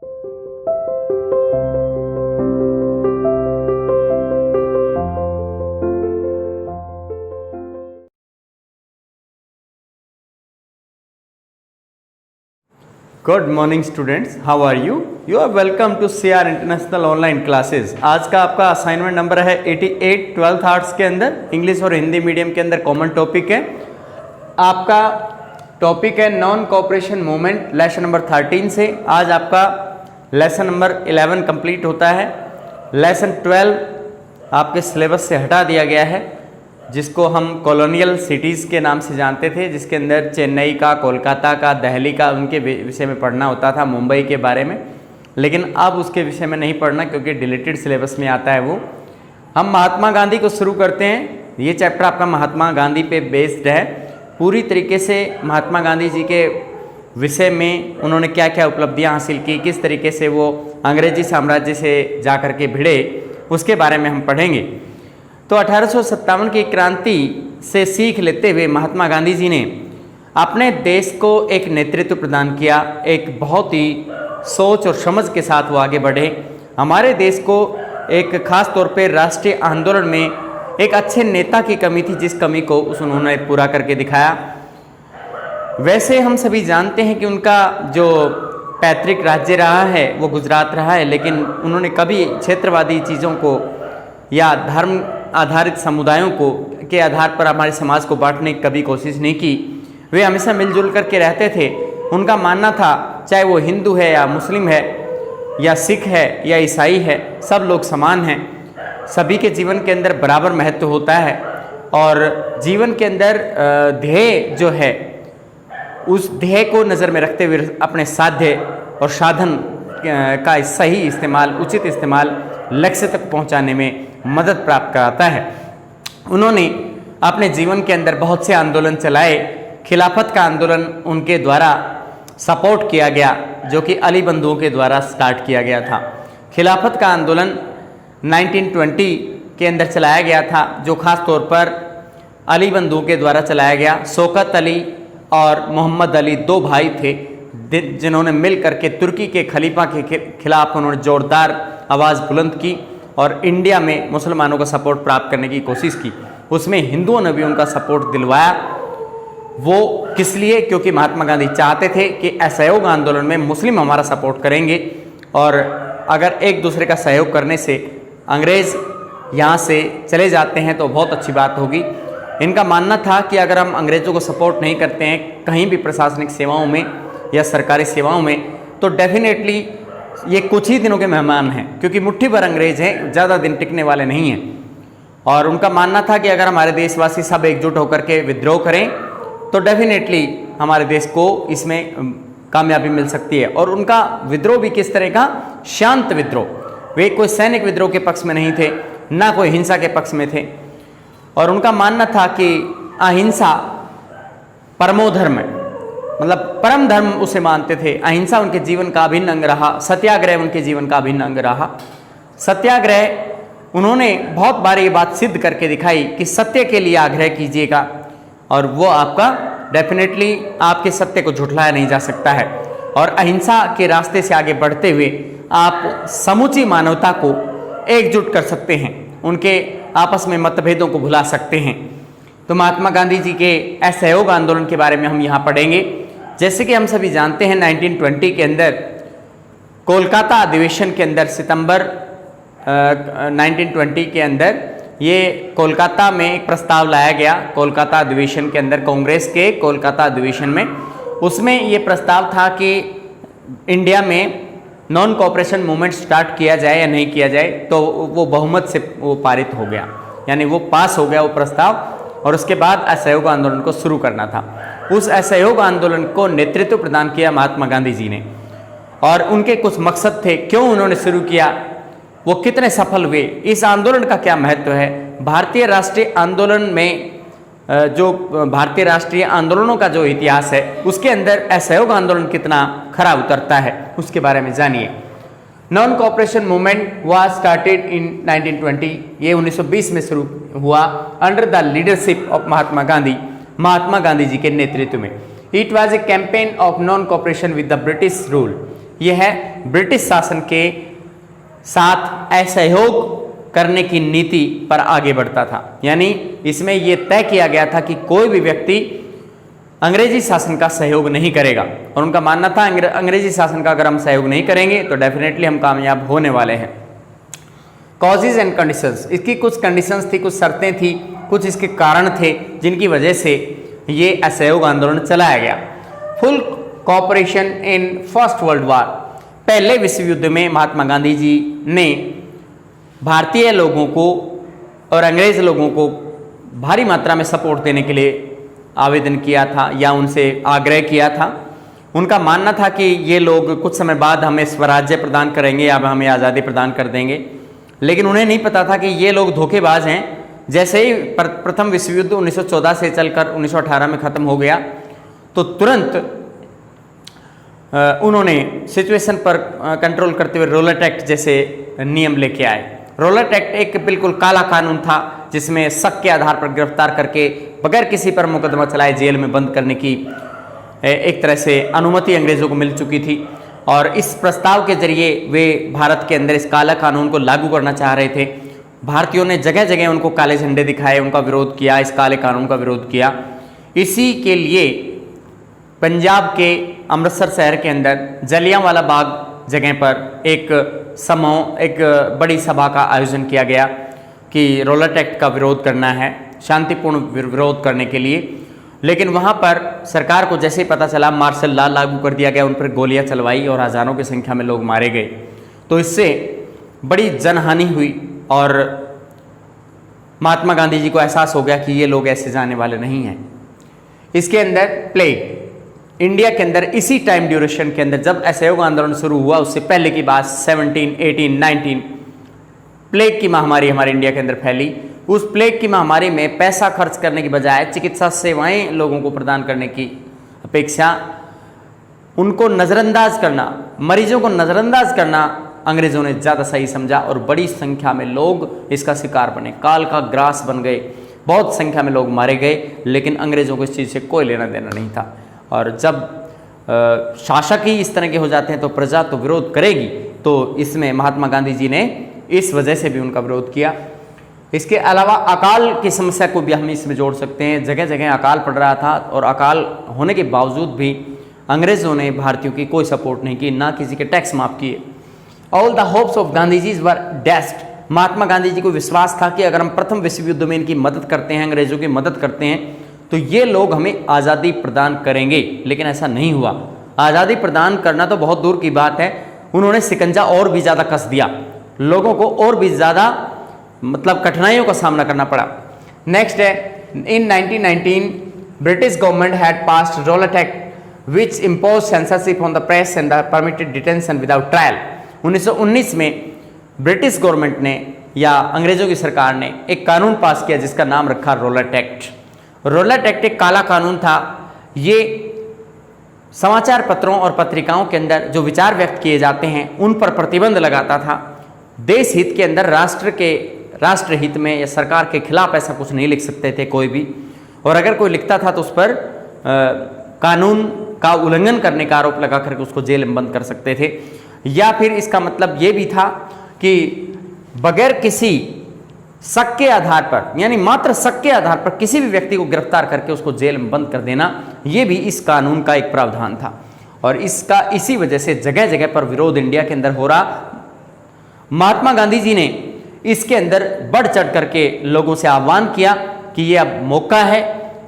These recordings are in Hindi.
Good morning students, how are you? You are welcome to CR international online classes. आज का आपका असाइनमेंट नंबर है 88 12th आर्ट्स के अंदर, इंग्लिश और हिंदी मीडियम के अंदर कॉमन टॉपिक है। आपका टॉपिक है non cooperation movement, lesson number 13 से। आज आपका लेसन नंबर 11 कंप्लीट होता है। लेसन 12 आपके सिलेबस से हटा दिया गया है, जिसको हम कॉलोनियल सिटीज़ के नाम से जानते थे, जिसके अंदर चेन्नई का, कोलकाता का, दिल्ली का, उनके विषय में पढ़ना होता था, मुंबई के बारे में। लेकिन अब उसके विषय में नहीं पढ़ना, क्योंकि डिलीटेड सिलेबस में आता है वो। हम महात्मा गांधी को शुरू करते हैं। ये चैप्टर आपका महात्मा गांधी पे बेस्ड है। पूरी तरीके से महात्मा गांधी जी के विषय में उन्होंने क्या क्या उपलब्धियाँ हासिल की, किस तरीके से वो अंग्रेजी साम्राज्य से जा कर के भिड़े, उसके बारे में हम पढ़ेंगे। तो 1857 की क्रांति से सीख लेते हुए महात्मा गांधी जी ने अपने देश को एक नेतृत्व प्रदान किया। एक बहुत ही सोच और समझ के साथ वो आगे बढ़े। हमारे देश को एक खास तौर पे राष्ट्रीय आंदोलन में एक अच्छे नेता की कमी थी, जिस कमी को उन्होंने पूरा करके दिखाया। वैसे हम सभी जानते हैं कि उनका जो पैतृक राज्य रहा है वो गुजरात रहा है, लेकिन उन्होंने कभी क्षेत्रवादी चीज़ों को या धर्म आधारित समुदायों को के आधार पर हमारे समाज को बांटने की कभी कोशिश नहीं की। वे हमेशा मिलजुल करके रहते थे। उनका मानना था, चाहे वो हिंदू है या मुस्लिम है या सिख है या ईसाई है, सब लोग समान हैं। सभी के जीवन के अंदर बराबर महत्व होता है, और जीवन के अंदर ध्येय जो है, उस ध्येय को नज़र में रखते हुए अपने साध्य और साधन का सही इस्तेमाल, उचित इस्तेमाल लक्ष्य तक पहुंचाने में मदद प्राप्त कराता है। उन्होंने अपने जीवन के अंदर बहुत से आंदोलन चलाए। खिलाफत का आंदोलन उनके द्वारा सपोर्ट किया गया, जो कि अली बंधुओं के द्वारा स्टार्ट किया गया था। खिलाफत का आंदोलन 1920 के अंदर चलाया गया था, जो ख़ास तौर पर अली बंधुओं के द्वारा चलाया गया। शौकत अली और मोहम्मद अली दो भाई थे, जिन्होंने मिल करके तुर्की के खलीफा के खिलाफ उन्होंने जोरदार आवाज़ बुलंद की और इंडिया में मुसलमानों का सपोर्ट प्राप्त करने की कोशिश की। उसमें हिंदुओं ने भी उनका सपोर्ट दिलवाया। वो किस लिए? क्योंकि महात्मा गांधी चाहते थे कि असहयोग आंदोलन में मुस्लिम हमारा सपोर्ट करेंगे, और अगर एक दूसरे का सहयोग करने से अंग्रेज़ यहाँ से चले जाते हैं तो बहुत अच्छी बात होगी। इनका मानना था कि अगर हम अंग्रेज़ों को सपोर्ट नहीं करते हैं कहीं भी प्रशासनिक सेवाओं में या सरकारी सेवाओं में, तो डेफिनेटली ये कुछ ही दिनों के मेहमान हैं, क्योंकि मुट्ठी भर अंग्रेज हैं, ज़्यादा दिन टिकने वाले नहीं हैं। और उनका मानना था कि अगर हमारे देशवासी सब एकजुट होकर के विद्रोह करें तो डेफिनेटली हमारे देश को इसमें कामयाबी मिल सकती है। और उनका विद्रोह भी किस तरह का? शांत विद्रोह। वे कोई सैनिक विद्रोह के पक्ष में नहीं थे, ना कोई हिंसा के पक्ष में थे। और उनका मानना था कि अहिंसा परमो धर्म है, मतलब परम धर्म उसे मानते थे। अहिंसा उनके जीवन का अभिन्न अंग रहा। सत्याग्रह उनके जीवन का अभिन्न अंग रहा। सत्याग्रह उन्होंने बहुत बार ये बात सिद्ध करके दिखाई कि सत्य के लिए आग्रह कीजिएगा, और वो आपका डेफिनेटली आपके सत्य को झुठलाया नहीं जा सकता है। और अहिंसा के रास्ते से आगे बढ़ते हुए आप समूची मानवता को एकजुट कर सकते हैं, उनके आपस में मतभेदों को भुला सकते हैं। तो महात्मा गांधी जी के असहयोग आंदोलन के बारे में हम यहाँ पढ़ेंगे। जैसे कि हम सभी जानते हैं 1920 के अंदर कोलकाता अधिवेशन के अंदर, सितंबर 1920 के अंदर ये कोलकाता में एक प्रस्ताव लाया गया। कोलकाता अधिवेशन के अंदर, कांग्रेस के कोलकाता अधिवेशन में, उसमें ये प्रस्ताव था कि इंडिया में नॉन कोऑपरेशन मूवमेंट स्टार्ट किया जाए या नहीं किया जाए। तो वो बहुमत से वो पारित हो गया, यानी वो पास हो गया वो प्रस्ताव। और उसके बाद असहयोग आंदोलन को शुरू करना था। उस असहयोग आंदोलन को नेतृत्व प्रदान किया महात्मा गांधी जी ने, और उनके कुछ मकसद थे। क्यों उन्होंने शुरू किया, वो कितने सफल हुए, इस आंदोलन का क्या महत्व है, भारतीय राष्ट्रीय आंदोलन में जो भारतीय राष्ट्रीय आंदोलनों का जो इतिहास है उसके अंदर असहयोग आंदोलन कितना खरा उतरता है, उसके बारे में जानिए। Non cooperation movement was started in 1920। ये 1920 में शुरू हुआ अंडर द लीडरशिप ऑफ महात्मा गांधी जी के नेतृत्व में। It was a campaign of non cooperation with the British rule. यह है ब्रिटिश शासन के साथ असहयोग करने की नीति पर आगे बढ़ता था। यानी इसमें यह तय किया गया था कि कोई भी व्यक्ति अंग्रेजी शासन का सहयोग नहीं करेगा, और उनका मानना था अंग्रेजी शासन का अगर हम सहयोग नहीं करेंगे तो डेफिनेटली हम कामयाब होने वाले हैं। कॉजेज एंड कंडीशंस, इसकी कुछ कंडीशंस थी, कुछ शर्तें थी, कुछ इसके कारण थे जिनकी वजह से ये असहयोग आंदोलन चलाया गया। Full cooperation in first world war, पहले विश्व युद्ध में महात्मा गांधी जी ने भारतीय लोगों को और अंग्रेज लोगों को भारी मात्रा में सपोर्ट देने के लिए आवेदन किया था या उनसे आग्रह किया था। उनका मानना था कि ये लोग कुछ समय बाद हमें स्वराज्य प्रदान करेंगे या हमें आज़ादी प्रदान कर देंगे, लेकिन उन्हें नहीं पता था कि ये लोग धोखेबाज हैं। जैसे ही प्रथम विश्व युद्ध 1914 से चलकर 1918 में ख़त्म हो गया तो तुरंत उन्होंने सिचुएशन पर कंट्रोल करते हुए रोलेट एक्ट जैसे नियम लेके आए। रोलेट एक्ट एक बिल्कुल काला कानून था जिसमें शक के आधार पर गिरफ्तार करके बगैर किसी पर मुकदमा चलाए जेल में बंद करने की एक तरह से अनुमति अंग्रेजों को मिल चुकी थी, और इस प्रस्ताव के जरिए वे भारत के अंदर इस काला कानून को लागू करना चाह रहे थे। भारतीयों ने जगह जगह उनको काले झंडे दिखाए, उनका विरोध किया, इस काले कानून का विरोध किया। इसी के लिए पंजाब के अमृतसर शहर के अंदर जलियांवाला बाग जगह पर एक बड़ी सभा का आयोजन किया गया कि रोलेट एक्ट का विरोध करना है, शांतिपूर्ण विरोध करने के लिए। लेकिन वहाँ पर सरकार को जैसे ही पता चला मार्शल लॉ लागू कर दिया गया, उन पर गोलियाँ चलवाई और हज़ारों की संख्या में लोग मारे गए। तो इससे बड़ी जनहानि हुई और महात्मा गांधी जी को एहसास हो गया कि ये लोग ऐसे जाने वाले नहीं हैं। इसके अंदर प्लेग, इंडिया के अंदर इसी टाइम ड्यूरेशन के अंदर जब असहयोग आंदोलन शुरू हुआ उससे पहले की बात 17, 18, 19 प्लेग की महामारी हमारे इंडिया के अंदर फैली। उस प्लेग की महामारी में पैसा खर्च करने की बजाय चिकित्सा सेवाएं लोगों को प्रदान करने की अपेक्षा उनको नज़रअंदाज करना, मरीजों को नज़रअंदाज करना अंग्रेज़ों ने ज़्यादा सही समझा और बड़ी संख्या में लोग इसका शिकार बने, काल का ग्रास बन गए, बहुत संख्या में लोग मारे गए। लेकिन अंग्रेज़ों को इस चीज़ से कोई लेना देना नहीं था। और जब शासक ही इस तरह के हो जाते हैं तो प्रजा तो विरोध करेगी। तो इसमें महात्मा गांधी जी ने इस वजह से भी उनका विरोध किया। इसके अलावा अकाल की समस्या को भी हम इसमें जोड़ सकते हैं। जगह जगह अकाल पड़ रहा था और अकाल होने के बावजूद भी अंग्रेज़ों ने भारतीयों की कोई सपोर्ट नहीं की, ना किसी के टैक्स माफ़ किए। All the hopes of Gandhi ji were dashed, Mahatma Gandhi ji को विश्वास था कि अगर हम प्रथम विश्व युद्ध में इनकी मदद करते हैं, अंग्रेज़ों की मदद करते हैं तो ये लोग हमें आज़ादी प्रदान करेंगे। लेकिन ऐसा नहीं हुआ। आज़ादी प्रदान करना तो बहुत दूर की बात है, उन्होंने शिकंजा और भी ज़्यादा कस दिया, लोगों को और भी ज़्यादा कठिनाइयों का सामना करना पड़ा। नेक्स्ट है, in 1919 British government had passed Rowlatt Act which impose censorship on the press and the permitted detention without trial. 1919 में ब्रिटिश गवर्नमेंट ने या अंग्रेज़ों की सरकार ने एक कानून पास किया जिसका नाम रखा रोलेट एक्ट। रोलेट एक्ट एक काला कानून था। ये समाचार पत्रों और पत्रिकाओं के अंदर जो विचार व्यक्त किए जाते हैं उन पर प्रतिबंध लगाता था। देश हित के अंदर राष्ट्रहित में या सरकार के खिलाफ ऐसा कुछ नहीं लिख सकते थे कोई भी, और अगर कोई लिखता था तो उस पर कानून का उल्लंघन करने का आरोप लगा करके उसको जेल में बंद कर सकते थे। या फिर इसका मतलब ये भी था कि बगैर किसी शक के आधार पर, यानी मात्र शक के आधार पर किसी भी व्यक्ति को गिरफ्तार करके उसको जेल में बंद कर देना, ये भी इस कानून का एक प्रावधान था। और इसका इसी वजह से जगह जगह पर विरोध इंडिया के अंदर हो रहा। महात्मा गांधी जी ने इसके अंदर बढ़ चढ़ करके लोगों से आह्वान किया कि ये अब मौका है,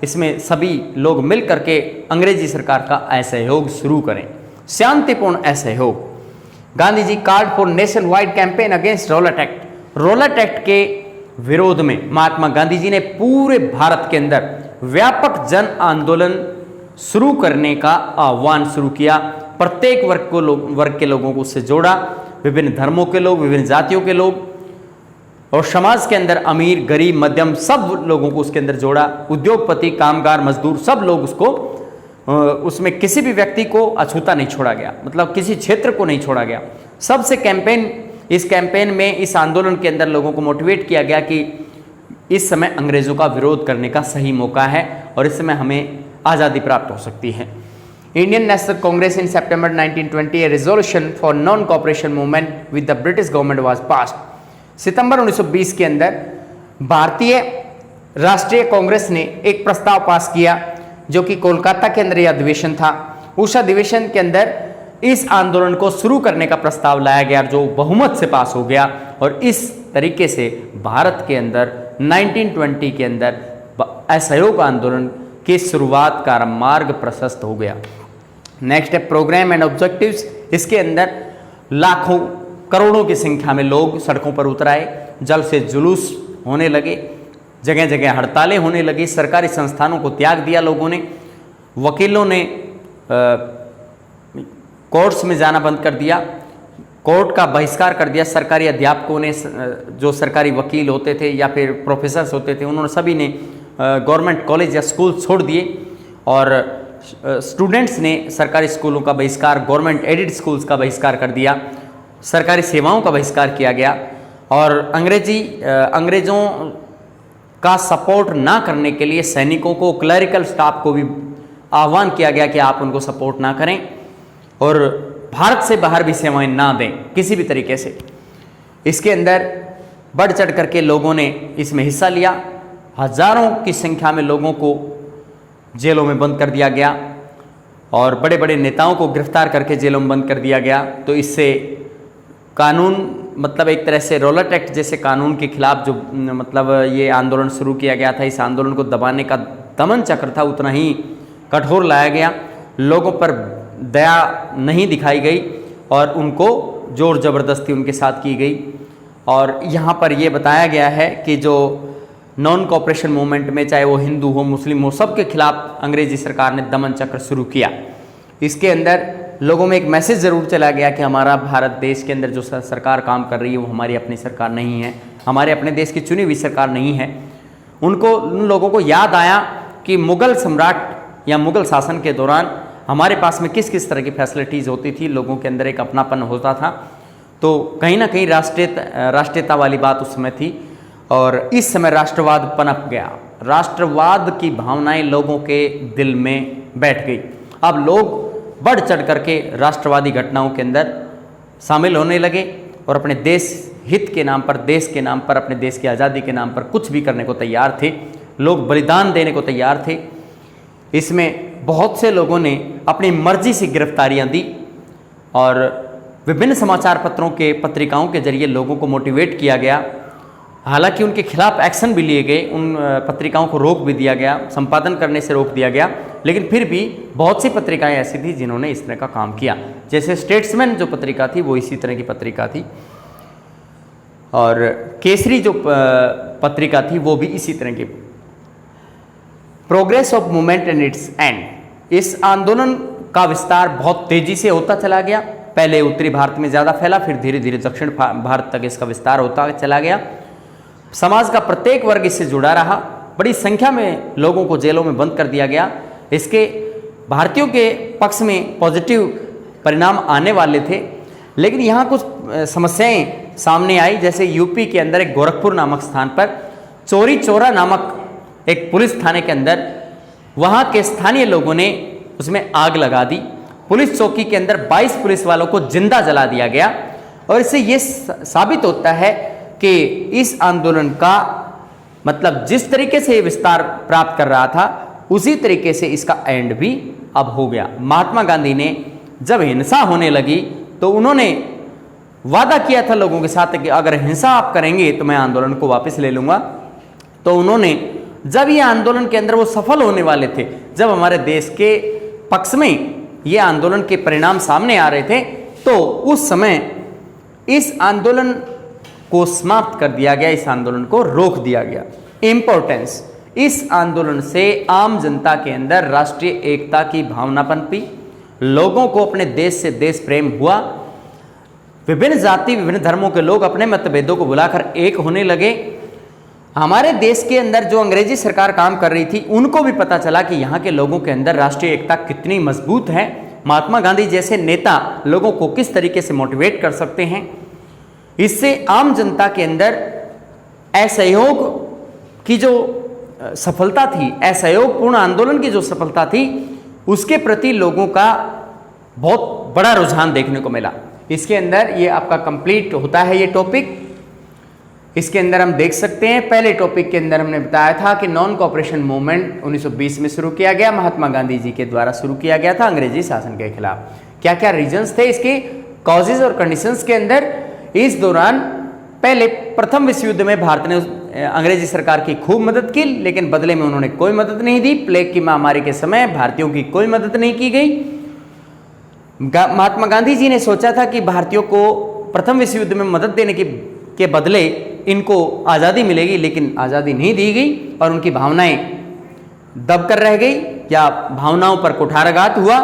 इसमें सभी लोग मिल करके अंग्रेजी सरकार का असहयोग शुरू करें, शांतिपूर्ण असहयोग। Gandhi ji called for nationwide campaign against Rowlatt Act. Rowlatt Act के विरोध में महात्मा गांधी जी ने पूरे भारत के अंदर व्यापक जन आंदोलन शुरू करने का आह्वान शुरू किया। प्रत्येक वर्ग के लोगों को उससे जोड़ा, विभिन्न धर्मों के लोग, विभिन्न जातियों के लोग, और समाज के अंदर अमीर गरीब मध्यम सब लोगों को उसके अंदर जोड़ा। उद्योगपति, कामगार, मजदूर सब लोग उसमें किसी भी व्यक्ति को अछूता नहीं छोड़ा गया, मतलब किसी क्षेत्र को नहीं छोड़ा गया। सबसे इस कैंपेन में, इस आंदोलन के अंदर लोगों को मोटिवेट किया गया कि इस समय अंग्रेज़ों का विरोध करने का सही मौका है और इस समय हमें आज़ादी प्राप्त हो सकती है। Indian National Congress in September 1920 a resolution for non-cooperation movement with the British government was passed. सितंबर 1920 के अंदर भारतीय राष्ट्रीय कांग्रेस ने एक प्रस्ताव पास किया जो कि कोलकाता के अंदर यह अधिवेशन था। उस अधिवेशन के अंदर इस आंदोलन को शुरू करने का प्रस्ताव लाया गया जो बहुमत से पास हो गया और इस तरीके से भारत के अंदर 1920 के अंदर असहयोग आंदोलन की शुरुआत का मार्ग प्रशस्त हो गया। नेक्स्ट है प्रोग्राम एंड ऑब्जेक्टिव्स। इसके अंदर लाखों करोड़ों की संख्या में लोग सड़कों पर उतर आए, जल से जुलूस होने लगे, जगह जगह हड़तालें होने लगी, सरकारी संस्थानों को त्याग दिया लोगों ने, वकीलों ने कोर्ट्स में जाना बंद कर दिया, कोर्ट का बहिष्कार कर दिया, सरकारी अध्यापकों ने, जो सरकारी वकील होते थे या फिर प्रोफेसर्स होते थे, उन्होंने सभी ने गवर्नमेंट कॉलेज या स्कूल छोड़ दिए और स्टूडेंट्स ने सरकारी स्कूलों का बहिष्कार, गवर्नमेंट एडेड स्कूल्स का बहिष्कार कर दिया, सरकारी सेवाओं का बहिष्कार किया गया और अंग्रेज़ों का सपोर्ट ना करने के लिए सैनिकों को, क्लरिकल स्टाफ को भी आह्वान किया गया कि आप उनको सपोर्ट ना करें और भारत से बाहर भी सेवाएं ना दें किसी भी तरीके से। इसके अंदर बढ़ चढ़ करके लोगों ने इसमें हिस्सा लिया। हजारों की संख्या में लोगों को जेलों में बंद कर दिया गया और बड़े बड़े नेताओं को गिरफ्तार करके जेलों में बंद कर दिया गया। तो इससे कानून, मतलब एक तरह से रॉलेट एक्ट जैसे कानून के खिलाफ जो मतलब ये आंदोलन शुरू किया गया था, इस आंदोलन को दबाने का दमन चक्र था उतना ही कठोर लाया गया। लोगों पर दया नहीं दिखाई गई और उनको जोर ज़बरदस्ती उनके साथ की गई। और यहाँ पर ये बताया गया है कि जो नॉन कोऑपरेशन मूवमेंट में, चाहे वो हिंदू हो, मुस्लिम हो, सबके खिलाफ अंग्रेजी सरकार ने दमन चक्र शुरू किया। इसके अंदर लोगों में एक मैसेज ज़रूर चला गया कि हमारा भारत देश के अंदर जो सरकार काम कर रही है वो हमारी अपनी सरकार नहीं है, हमारे अपने देश की चुनी हुई सरकार नहीं है। उन लोगों को याद आया कि मुग़ल सम्राट या मुग़ल शासन के दौरान हमारे पास में किस किस तरह की फैसिलिटीज़ होती थी, लोगों के अंदर एक अपनापन होता था। तो कहीं ना कहीं राष्ट्रीयता वाली बात उस समय थी और इस समय राष्ट्रवाद पनप गया। राष्ट्रवाद की भावनाएं लोगों के दिल में बैठ गई। अब लोग बढ़ चढ़ करके राष्ट्रवादी घटनाओं के अंदर शामिल होने लगे और अपने देश हित के नाम पर, देश के नाम पर, अपने देश की आज़ादी के नाम पर कुछ भी करने को तैयार थे। लोग बलिदान देने को तैयार थे। इसमें बहुत से लोगों ने अपनी मर्जी से गिरफ्तारियां दी और विभिन्न समाचार पत्रों के, पत्रिकाओं के जरिए लोगों को मोटिवेट किया गया। हालांकि उनके खिलाफ एक्शन भी लिए गए, उन पत्रिकाओं को रोक भी दिया गया, संपादन करने से रोक दिया गया, लेकिन फिर भी बहुत सी पत्रिकाएं ऐसी थी जिन्होंने इस तरह का काम किया। जैसे स्टेट्समैन जो पत्रिका थी वो इसी तरह की पत्रिका थी और केसरी जो पत्रिका थी वो भी इसी तरह की। Progress of movement and it's and. इस आंदोलन का विस्तार बहुत तेजी से होता चला गया। पहले उत्तरी भारत में ज़्यादा फैला, फिर धीरे धीरे दक्षिण भारत तक इसका विस्तार होता चला गया। समाज का प्रत्येक वर्ग इससे जुड़ा रहा। बड़ी संख्या में लोगों को जेलों में बंद कर दिया गया। इसके भारतीयों के पक्ष में पॉजिटिव परिणाम आने वाले थे, लेकिन यहाँ कुछ समस्याएं सामने आई। जैसे यूपी के अंदर एक गोरखपुर नामक स्थान पर चोरी चौरा नामक एक पुलिस थाने के अंदर वहाँ के स्थानीय लोगों ने उसमें आग लगा दी। पुलिस चौकी के अंदर 22 पुलिस वालों को जिंदा जला दिया गया और इससे ये साबित होता है कि इस आंदोलन का मतलब जिस तरीके से ये विस्तार प्राप्त कर रहा था उसी तरीके से इसका एंड भी अब हो गया। महात्मा गांधी ने जब हिंसा होने लगी तो उन्होंने वादा किया था लोगों के साथ कि अगर हिंसा आप करेंगे तो मैं आंदोलन को वापस ले लूँगा। तो उन्होंने जब ये आंदोलन के अंदर वो सफल होने वाले थे, जब हमारे देश के पक्ष में ये आंदोलन के परिणाम सामने आ रहे थे, तो उस समय इस आंदोलन को समाप्त कर दिया गया, इस आंदोलन को रोक दिया गया। इम्पोर्टेंस, इस आंदोलन से आम जनता के अंदर राष्ट्रीय एकता की भावना पनपी, लोगों को अपने देश से देश प्रेम हुआ। विभिन्न जाति, विभिन्न धर्मों के लोग अपने मतभेदों को भुलाकर एक होने लगे। हमारे देश के अंदर जो अंग्रेजी सरकार काम कर रही थी उनको भी पता चला कि यहाँ के लोगों के अंदर राष्ट्रीय एकता कितनी मजबूत है। महात्मा गांधी जैसे नेता लोगों को किस तरीके से मोटिवेट कर सकते हैं। इससे आम जनता के अंदर असहयोग की जो सफलता थी, असहयोगपूर्ण आंदोलन की जो सफलता थी, उसके प्रति लोगों का बहुत बड़ा रुझान देखने को मिला। इसके अंदर ये आपका कंप्लीट होता है ये टॉपिक। इसके अंदर हम देख सकते हैं, पहले टॉपिक के अंदर हमने बताया था कि नॉन कोऑपरेशन मूवमेंट 1920 में शुरू किया गया, महात्मा गांधी जी के द्वारा शुरू किया गया था अंग्रेजी शासन के खिलाफ। क्या क्या रीजंस थे इसके, कॉजेज और कंडीशंस के अंदर। इस दौरान पहले प्रथम विश्व युद्ध में भारत ने अंग्रेजी सरकार की खूब मदद की, लेकिन बदले में उन्होंने कोई मदद नहीं दी। प्लेग की महामारी के समय भारतीयों की कोई मदद नहीं की गई। महात्मा गांधी जी ने सोचा था कि भारतीयों को प्रथम विश्व युद्ध में मदद देने के बदले इनको आज़ादी मिलेगी, लेकिन आज़ादी नहीं दी गई और उनकी भावनाएं दब कर रह गई या भावनाओं पर कुठाराघात हुआ।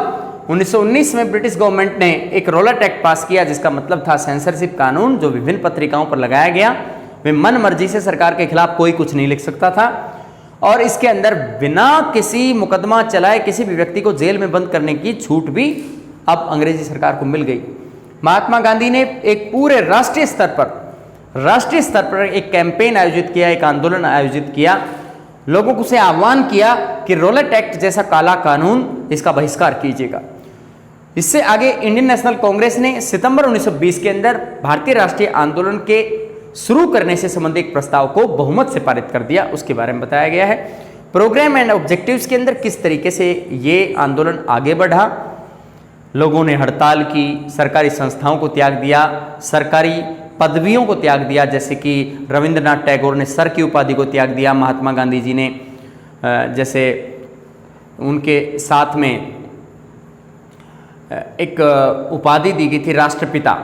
1919 में ब्रिटिश गवर्नमेंट ने एक रॉलेट एक्ट पास किया, जिसका मतलब था सेंसरशिप कानून, जो विभिन्न पत्रिकाओं पर लगाया गया। वे मन मर्जी से सरकार के खिलाफ कोई कुछ नहीं लिख सकता था और इसके अंदर बिना किसी मुकदमा चलाए किसी भी व्यक्ति को जेल में बंद करने की छूट भी अब अंग्रेजी सरकार को मिल गई। महात्मा गांधी ने एक पूरे राष्ट्रीय स्तर पर एक कैंपेन आयोजित किया, एक आंदोलन आयोजित किया, लोगों को से आह्वान किया कि रॉलेट एक्ट जैसा काला कानून इसका बहिष्कार कीजिएगा। इससे आगे इंडियन नेशनल कांग्रेस ने सितंबर 1920 के अंदर भारतीय राष्ट्रीय आंदोलन के शुरू करने से संबंधित एक प्रस्ताव को बहुमत से पारित कर दिया। उसके बारे में बताया गया है। प्रोग्राम एंड ऑब्जेक्टिव्स के अंदर किस तरीके से ये आंदोलन आगे बढ़ा। लोगों ने हड़ताल की, सरकारी संस्थाओं को त्याग दिया, सरकारी पदवियों को त्याग दिया, जैसे कि रविंद्रनाथ टैगोर ने सर की उपाधि को त्याग दिया। महात्मा गांधी जी ने जैसे उनके साथ में एक उपाधि दी गई थी राष्ट्रपिता,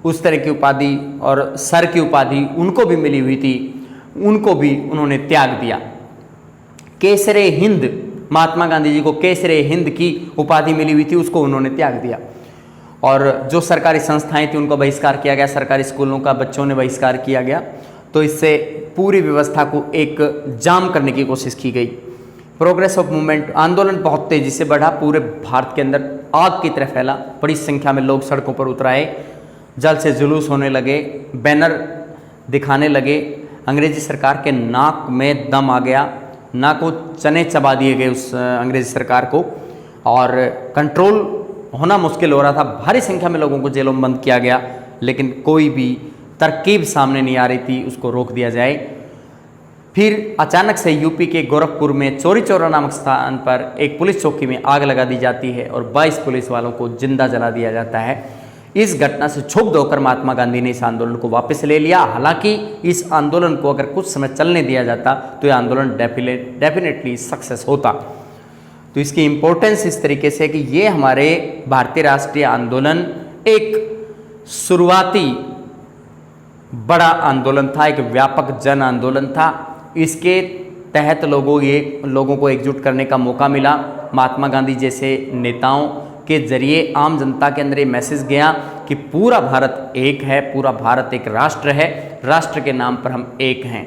उस तरह की उपाधि और सर की उपाधि उनको भी मिली हुई थी, उनको भी उन्होंने त्याग दिया। केसरे हिंद, महात्मा गांधी जी को केसरे हिंद की उपाधि मिली हुई थी, उसको उन्होंने त्याग दिया। और जो सरकारी संस्थाएं थी उनको बहिष्कार किया गया, सरकारी स्कूलों का बच्चों ने बहिष्कार किया गया। तो इससे पूरी व्यवस्था को एक जाम करने की कोशिश की गई। प्रोग्रेस ऑफ मूवमेंट, आंदोलन बहुत तेजी से बढ़ा, पूरे भारत के अंदर आग की तरह फैला। बड़ी संख्या में लोग सड़कों पर उतर आए, जल से जुलूस होने लगे, बैनर दिखाने लगे। अंग्रेजी सरकार के नाक में दम आ गया, नाक को चने चबा दिए गए उस अंग्रेजी सरकार को, और कंट्रोल होना मुश्किल हो रहा था। भारी संख्या में लोगों को जेलों में बंद किया गया, लेकिन कोई भी तरकीब सामने नहीं आ रही थी उसको रोक दिया जाए। फिर अचानक से यूपी के गोरखपुर में चौरी चौरा नामक स्थान पर एक पुलिस चौकी में आग लगा दी जाती है और 22 पुलिस वालों को जिंदा जला दिया जाता है। इस घटना से क्षुब्ध होकर महात्मा गांधी ने इस आंदोलन को वापस ले लिया। हालांकि इस आंदोलन को अगर कुछ समय चलने दिया जाता तो यह आंदोलन डेफिनेटली सक्सेस होता। तो इसकी इम्पोर्टेंस इस तरीके से कि ये हमारे भारतीय राष्ट्रीय आंदोलन एक शुरुआती बड़ा आंदोलन था, एक व्यापक जन आंदोलन था। इसके तहत लोगों को एकजुट करने का मौका मिला। महात्मा गांधी जैसे नेताओं के जरिए आम जनता के अंदर ये मैसेज गया कि पूरा भारत एक है, पूरा भारत एक राष्ट्र है, राष्ट्र के नाम पर हम एक हैं।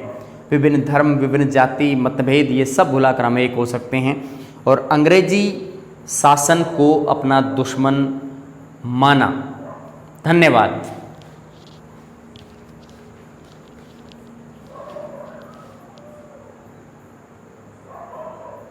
विभिन्न धर्म, विभिन्न जाति, मतभेद ये सब भुलाकर हम एक हो सकते हैं और अंग्रेजी शासन को अपना दुश्मन माना। धन्यवाद।